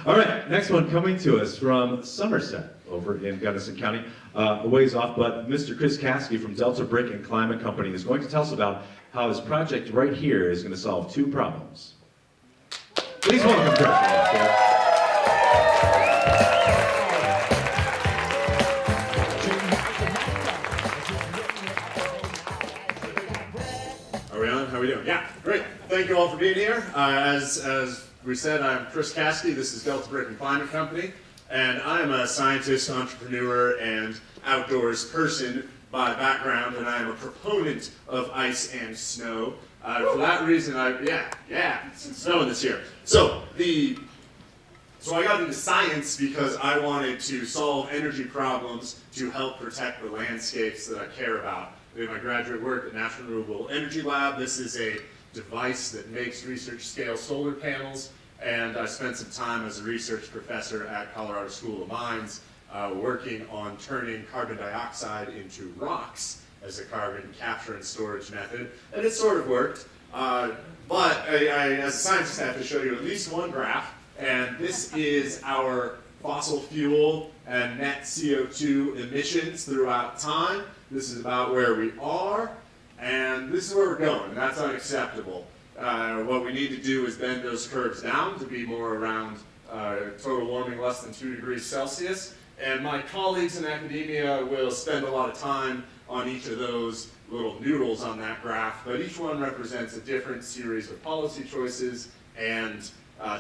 All right, next one coming to us from Somerset over in Gunnison County, a ways off, but Mr. Chris Caskey from Delta Brick and Climate Company is going to tell us about how his project right here is going to solve two problems. Please welcome Chris. Are we on? How are we doing? Yeah, great. Thank you all for being here. As we said, I'm Chris Caskey. This is Delta Brick and Climate Company, and I'm a scientist, entrepreneur, and outdoors person by background, and I am a proponent of ice and snow. For that reason, it's snowing this year. So I got into science because I wanted to solve energy problems to help protect the landscapes that I care about. I did my graduate work at National Renewable Energy Lab. This is a device that makes research-scale solar panels, and I spent some time as a research professor at Colorado School of Mines working on turning carbon dioxide into rocks as a carbon capture and storage method, and it sort of worked. But I, as a scientist, have to show you at least one graph, and this is our fossil fuel and net CO2 emissions throughout time. This is about where we are, and this is where we're going, and that's unacceptable. What we need to do is bend those curves down to be more around total warming less than 2 degrees Celsius. And my colleagues in academia will spend a lot of time on each of those little noodles on that graph, but each one represents a different series of policy choices and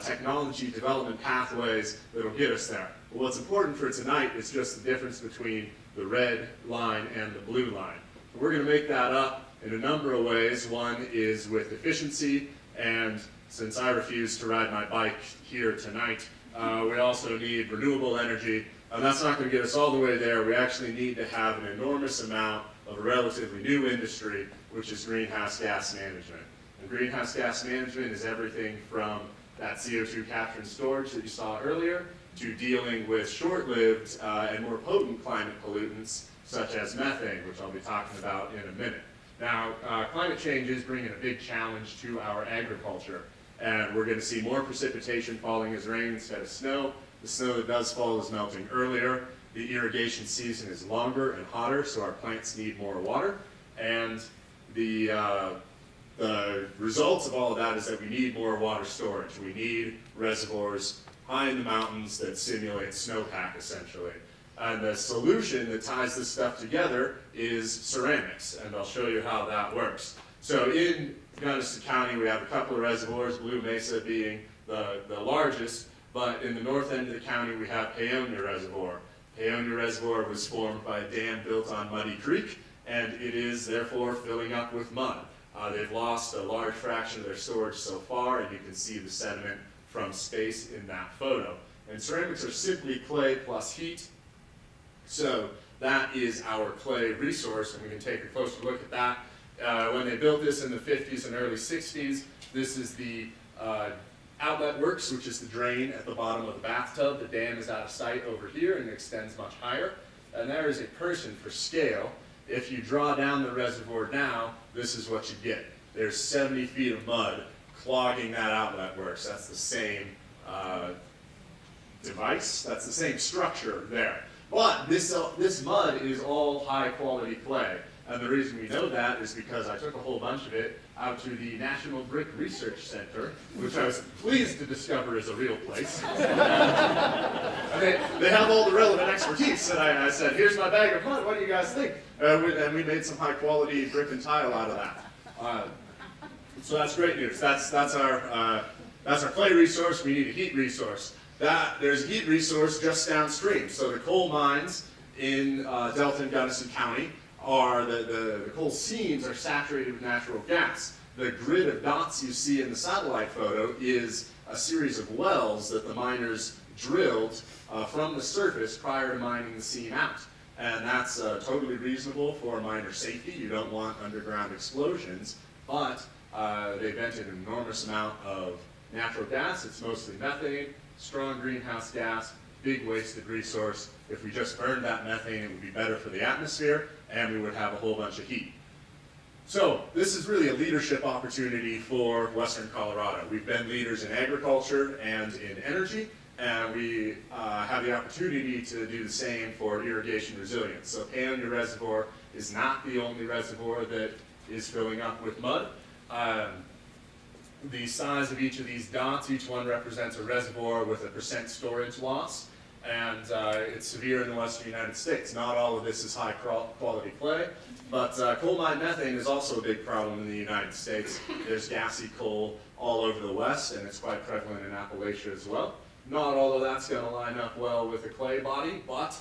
technology development pathways that will get us there. Well, what's important for tonight is just the difference between the red line and the blue line. So we're going to make that up in a number of ways. One is with efficiency, and since I refuse to ride my bike here tonight, we also need renewable energy. And that's not going to get us all the way there. We actually need to have an enormous amount of a relatively new industry, which is greenhouse gas management. And greenhouse gas management is everything from that CO2 capture and storage that you saw earlier to dealing with short-lived and more potent climate pollutants such as methane, which I'll be talking about in a minute. Now, climate change is bringing a big challenge to our agriculture, and we're going to see more precipitation falling as rain instead of snow. The snow that does fall is melting earlier. The irrigation season is longer and hotter, so our plants need more water. And the results of all of that is that we need more water storage. We need reservoirs high in the mountains that simulate snowpack, essentially. And the solution that ties this stuff together is ceramics, and I'll show you how that works. So in Gunnison County, we have a couple of reservoirs, Blue Mesa being the largest, but in the north end of the county, we have Paonia Reservoir. Paonia Reservoir was formed by a dam built on Muddy Creek, and it is therefore filling up with mud. They've lost a large fraction of their storage so far, and you can see the sediment from space in that photo. And ceramics are simply clay plus heat. So that is our clay resource, and we can take a closer look at that. When they built this in the 50s and early 60s, this is the outlet works, which is the drain at the bottom of the bathtub. The dam is out of sight over here and extends much higher. And there is a person for scale. If you draw down the reservoir now, this is what you get. There's 70 feet of mud clogging that outlet works. That's the same device, that's the same structure there. But this mud is all high quality clay. And the reason we know that is because I took a whole bunch of it out to the National Brick Research Center, which I was pleased to discover is a real place. And they have all the relevant expertise. And I said, here's my bag of mud, what do you guys think? And we made some high quality brick and tile out of that. So that's great news. That's our clay resource. We need a heat resource. There's a heat resource just downstream. So the coal mines in Delta and Gunnison County are the coal seams are saturated with natural gas. The grid of dots you see in the satellite photo is a series of wells that the miners drilled from the surface prior to mining the seam out. And that's totally reasonable for miner safety. You don't want underground explosions, but they vented an enormous amount of natural gas. It's mostly methane, strong greenhouse gas, big wasted resource. If we just burned that methane, it would be better for the atmosphere, and we would have a whole bunch of heat. So this is really a leadership opportunity for Western Colorado. We've been leaders in agriculture and in energy, and we have the opportunity to do the same for irrigation resilience. So Paonia Reservoir is not the only reservoir that is filling up with mud. The size of each of these dots, each one represents a reservoir with a % storage loss, and it's severe in the western United States. Not all of this is high quality clay, but coal mine methane is also a big problem in the United States. There's gassy coal all over the west, and it's quite prevalent in Appalachia as well. Not all of that's going to line up well with the clay body, but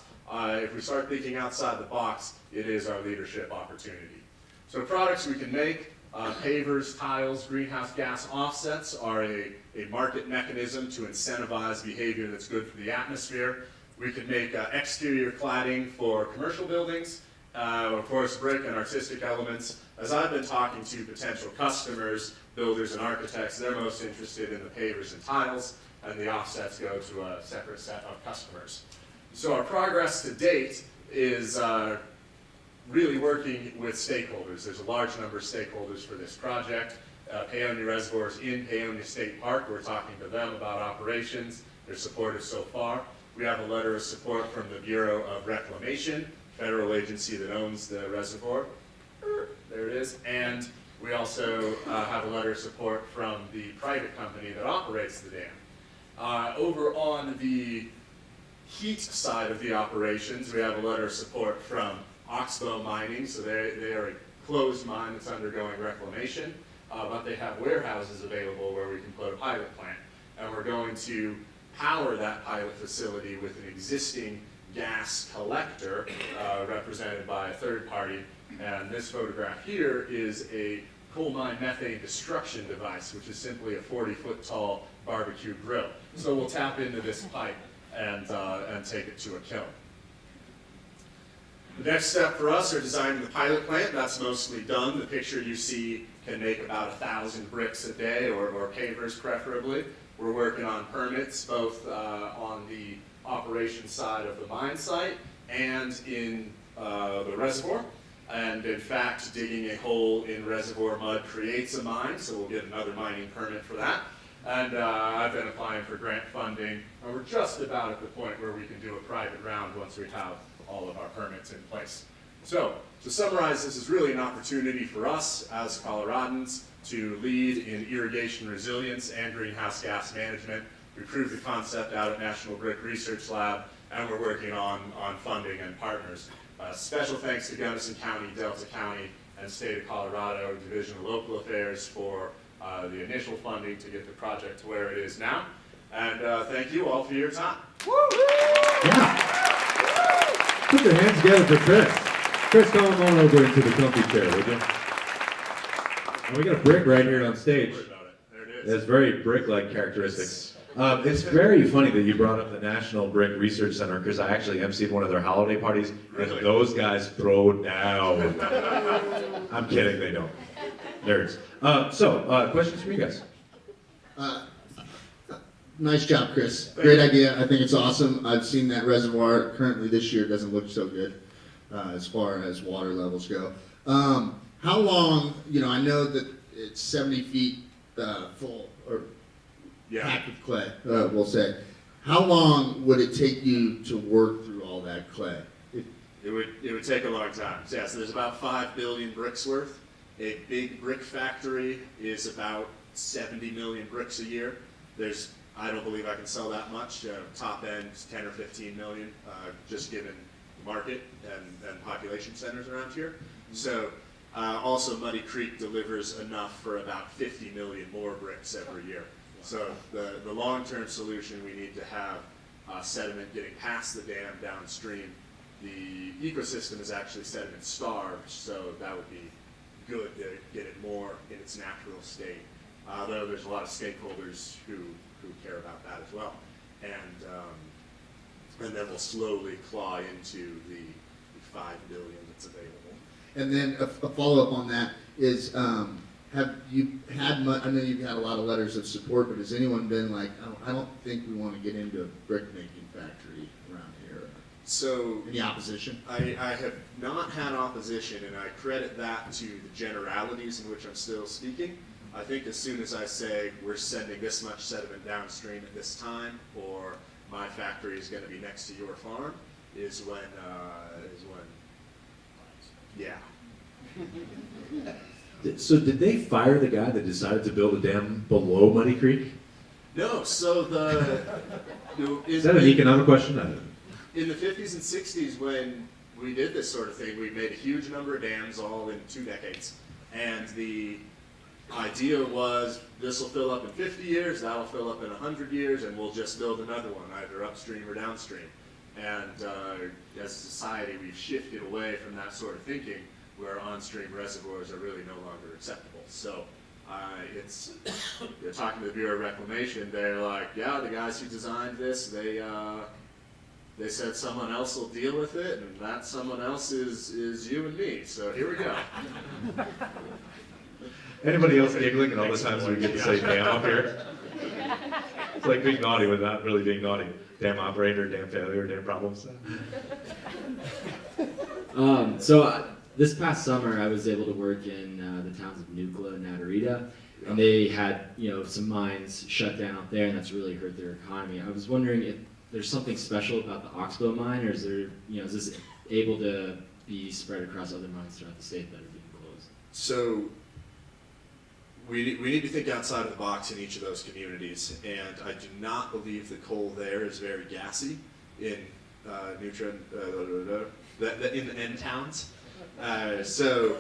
if we start thinking outside the box, it is our leadership opportunity. So products we can make, pavers, tiles, greenhouse gas offsets are a market mechanism to incentivize behavior that's good for the atmosphere. We can make exterior cladding for commercial buildings, of course brick and artistic elements. As I've been talking to potential customers, builders and architects, they're most interested in the pavers and tiles, and the offsets go to a separate set of customers. So our progress to date is really working with stakeholders. There's a large number of stakeholders for this project. Paonia Reservoir is in Paonia State Park. We're talking to them about operations. They're supportive so far. We have a letter of support from the Bureau of Reclamation, federal agency that owns the reservoir. There it is. And we also have a letter of support from the private company that operates the dam. Over on the heat side of the operations, we have a letter of support from Oxbow Mining, so they are a closed mine that's undergoing reclamation, but they have warehouses available where we can put a pilot plant. And we're going to power that pilot facility with an existing gas collector represented by a third party. And this photograph here is a coal mine methane destruction device, which is simply a 40-foot tall barbecue grill. So we'll tap into this pipe and take it to a kiln. The next step for us are designing the pilot plant. That's mostly done. The picture you see can make about 1,000 bricks a day, or pavers preferably. We're working on permits both on the operation side of the mine site and in the reservoir. And in fact, digging a hole in reservoir mud creates a mine, so we'll get another mining permit for that. And I've been applying for grant funding, and we're just about at the point where we can do a private round once we have all of our permits in place. So, to summarize, this is really an opportunity for us as Coloradans to lead in irrigation resilience and greenhouse gas management. We proved the concept out at National Brick Research Lab, and we're working on funding and partners. Special thanks to Gunnison County, Delta County, and State of Colorado Division of Local Affairs for the initial funding to get the project to where it is now. And thank you all for your time. Yeah. Put your hands together for Chris. Chris, come on over into the comfy chair, would you? And we got a brick right here on stage. Don't worry about it. There it is. It has very brick-like characteristics. It's very funny that you brought up the National Brick Research Center, because I actually emceed one of their holiday parties, Really? and those guys throw down. I'm kidding, they don't. Nerds. Questions from you guys? Nice job, Chris. Great idea. I think it's awesome. I've seen that reservoir currently this year. It doesn't look so good as far as water levels go. How long, I know that it's 70 feet full, or packed with clay, we'll say. How long would it take you to work through all that clay? It would take a long time. So, yeah, so there's about 5 billion bricks worth. A big brick factory is about 70 million bricks a year. I don't believe I can sell that much. Top end, 10 or 15 million, just given the market and population centers around here. So also Muddy Creek delivers enough for about 50 million more bricks every year. So the long-term solution, we need to have sediment getting past the dam downstream. The ecosystem is actually sediment starved, so that would be good to get it more in its natural state. Though there's a lot of stakeholders who care about that as well. And then we'll slowly claw into the 5 billion that's available. And then a follow-up on that is, have you had I know you've had a lot of letters of support, but has anyone been like, oh, I don't think we want to get into a brick-making factory around here? So any opposition? I have not had opposition, and I credit that to the generalities in which I'm still speaking. I think as soon as I say we're sending this much sediment downstream at this time, or my factory is going to be next to your farm, is when, yeah. So did they fire the guy that decided to build a dam below Muddy Creek? No, so Is that an economic question? I don't know. in the 50s and 60s, when we did this sort of thing, we made a huge number of dams all in 2 decades. And the idea was this will fill up in 50 years, that'll fill up in 100 years, and we'll just build another one, either upstream or downstream. And as a society, we've shifted away from that sort of thinking, where on-stream reservoirs are really no longer acceptable. So you're talking to the Bureau of Reclamation, they're like, yeah, the guys who designed this, they said someone else will deal with it, and that someone else is you and me. So here we go. Anybody else giggling at all the times we get to say dam up here? It's like being naughty with not really being naughty. Dam operator, dam failure, dam problems. This past summer, I was able to work in the towns of Nucla and Natarita, and they had some mines shut down out there, and that's really hurt their economy. I was wondering if there's something special about the Oxbow mine, or is there is this able to be spread across other mines throughout the state that are being closed? So we need to think outside of the box in each of those communities, and I do not believe the coal there is very gassy in in the end towns. So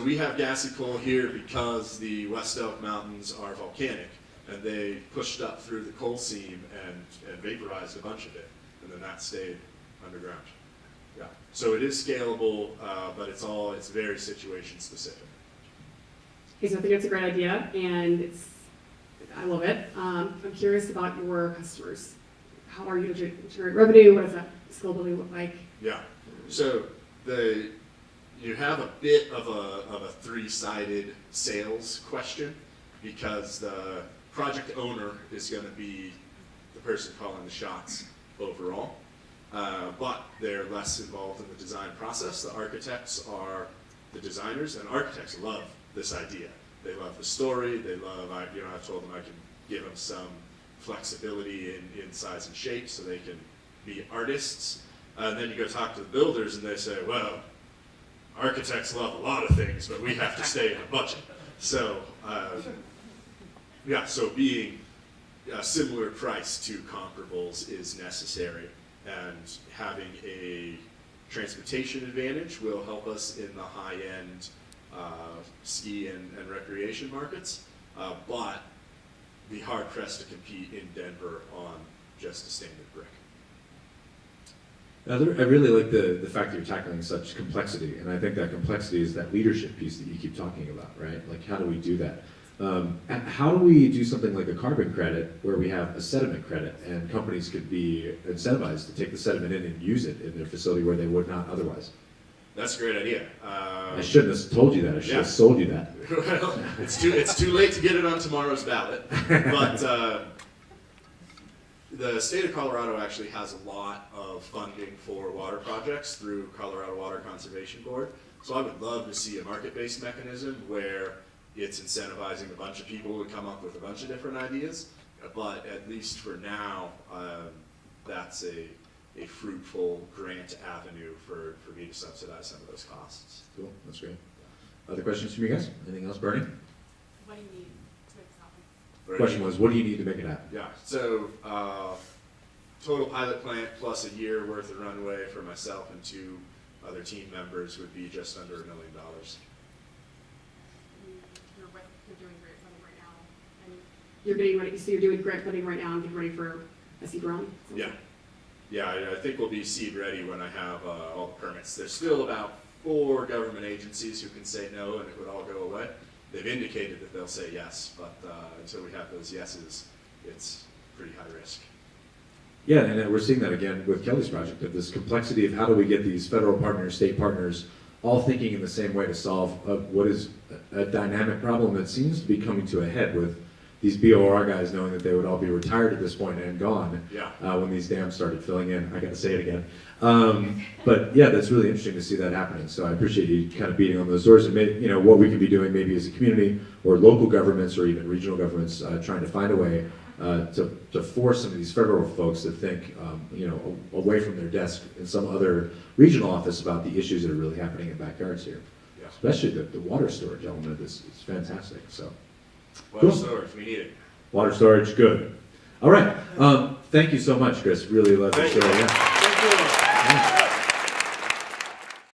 we have gassy coal here because the West Elk Mountains are volcanic, and they pushed up through the coal seam and vaporized a bunch of it, and then that stayed underground. Yeah. So it is scalable, but it's very situation specific. Okay, so I think it's a great idea, and I love it. I'm curious about your customers. How are you to generate revenue? What does that scalability look like? Yeah. So you have a bit of a three-sided sales question, because the project owner is going to be the person calling the shots overall, but they're less involved in the design process. The architects are the designers, and architects love this idea. They love the story. They love, I've told them I can give them some flexibility in size and shape so they can be artists. And then you go talk to the builders, and they say, well, architects love a lot of things, but we have to stay in a budget. So, so being a similar price to comparables is necessary, and having a transportation advantage will help us in the high-end ski and recreation markets, but be hard-pressed to compete in Denver on just a standard brick. I really like the fact that you're tackling such complexity, and I think that complexity is that leadership piece that you keep talking about, right? Like, how do we do that? And how do we do something like a carbon credit, where we have a sediment credit, and companies could be incentivized to take the sediment in and use it in their facility where they would not otherwise? That's a great idea. I shouldn't have told you that. I should have sold you that. Well, it's too late to get it on tomorrow's ballot, but the state of Colorado actually has a lot of funding for water projects through Colorado Water Conservation Board. So I would love to see a market-based mechanism where it's incentivizing a bunch of people to come up with a bunch of different ideas. But at least for now, that's a fruitful grant avenue for me to subsidize some of those costs. Cool, that's great. Other questions from you guys? Anything else, Bernie? What do you need to make this happen? The question was, what do you need to make it happen? Yeah, so total pilot plant plus a year worth of runway for myself and 2 other team members would be just under $1 million. You're doing grant funding right now, and you're getting ready. So you're doing grant funding right now and getting ready for a seed round. Yeah. Yeah, I think we'll be seed ready when I have all the permits. There's still about 4 government agencies who can say no and it would all go away. They've indicated that they'll say yes, but until we have those yeses, it's pretty high risk. Yeah, and we're seeing that again with Kelly's project, of this complexity of how do we get these federal partners, state partners, all thinking in the same way to solve what is a dynamic problem that seems to be coming to a head with these BOR guys knowing that they would all be retired at this point and gone Yeah. when these dams started filling in. I got to say it again. But yeah, that's really interesting to see that happening. So I appreciate you kind of beating on those doors and maybe, what we could be doing maybe as a community or local governments or even regional governments trying to find a way to force some of these federal folks to think, away from their desk in some other regional office about the issues that are really happening in backyards here. Yeah. Especially the water storage element of this is fantastic. So Water Cool. storage, we need it. water storage, good. All right. Thank you so much, Chris. Really love the Thank show. you. Yeah.